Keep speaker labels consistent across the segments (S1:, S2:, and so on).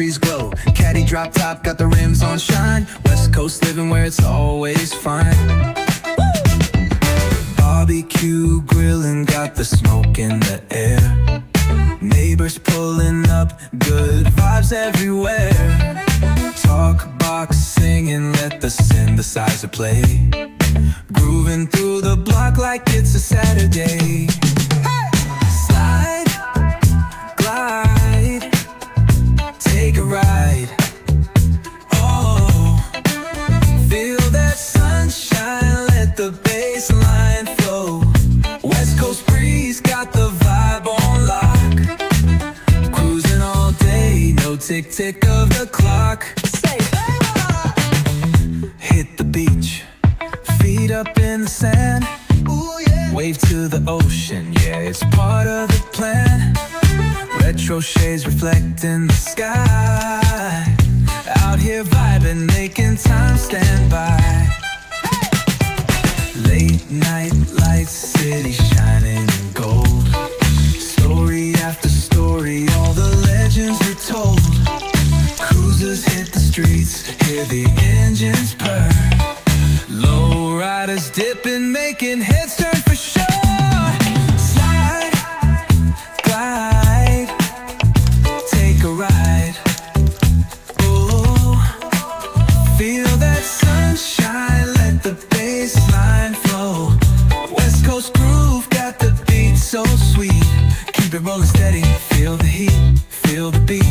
S1: trees glow. Caddy drop top, got the rims on shine. West Coast living where it's always fine. Barbecue grilling, got the smoke in the air. Neighbors pulling up, good vibes everywhere. Talk box singing, let the synthesizer play. Grooving through the block like it's a Saturday. Slide, glide, take a ride. Oh, feel that sunshine, let the bass line flow. West Coast breeze, got the vibe on lock. Cruising all day, no tick tick of the clock. Hit the beach, feet up in the sand. Ooh, yeah. Wave to the ocean, yeah, it's part of the plan. Retro shades reflecting the sky. Out here vibing, making time stand by. Late night lights, city shining in gold. Story after story, all the legends are told. Cruisers hit the streets, hear the engines purr. Low riders dipping, making heads turn for sure. Slide, glide, take a ride. Oh, feel that sunshine, let the bass line flow. West Coast groove, got the beat so sweet. Keep it rolling steady, feel the heat, feel the beat.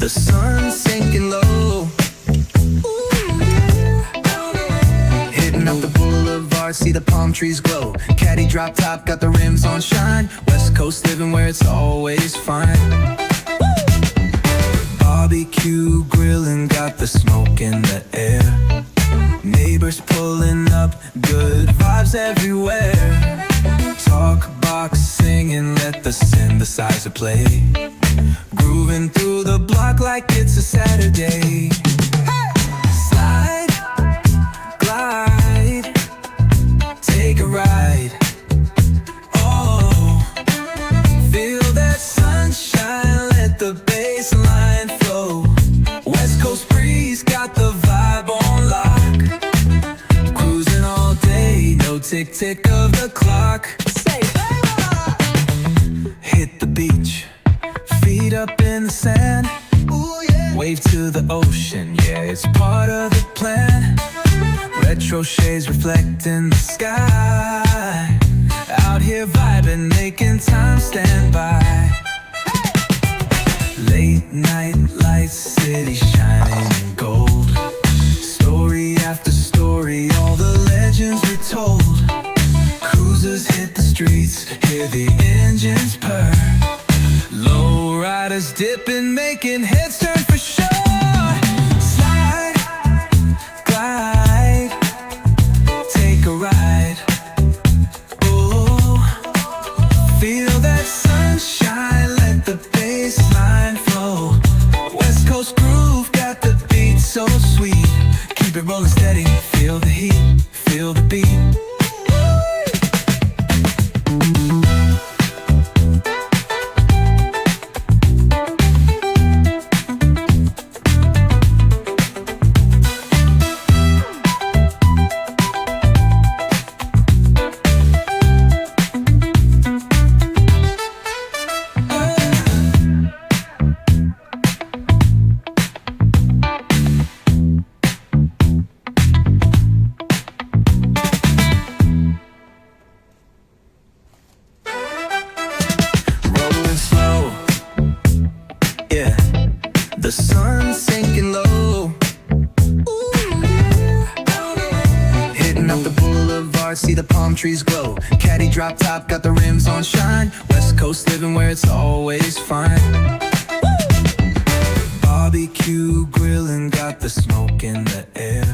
S1: The sun's sinking low. Hitting up the boulevard, see the palm trees glow. Caddy drop top, got the rims on shine. West Coast living where it's always fine. Barbecue grilling, got the smoke in the air. Neighbors pulling up, good vibes everywhere. Talk box singing, let the synthesizer play. Grooving through the block like it's a Saturday. Slide, glide, take a ride. Oh, feel that sunshine, let the bass line flow. West Coast breeze, got the vibe on lock. Cruising all day, no tick tick of the clock. Hit the beach, feet up in the sand. Ooh, yeah. Wave to the ocean, yeah, it's part of the plan. Retro shades reflecting the sky. Out here vibing, making time stand by. Late night lights, city shining in gold. Story after story, all the legends are told. Cruisers hit the streets, hear the engines purr. Low riders dipping, making heads turn for sure. Slide, glide, take a ride. Oh, feel that sunshine, let the bass line flow. West Coast groove, got the beat so sweet. Keep it rolling steady, feel the heat, feel the beat. trees glow. Caddy drop top, got the rims on shine. West Coast living where it's always fine. Barbecue grilling, got the smoke in the air.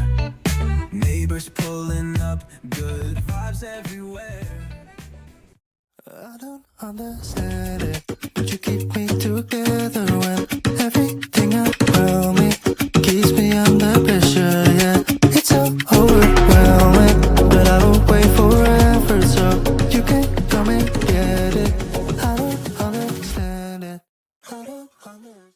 S1: Neighbors pulling up, good vibes everywhere.
S2: I don't understand it, but you keep me together when everything around me keeps me under pressure. Yeah, it's so overwhelming, but I will wait forever so you can come and get it. I don't understand it. I don't understand.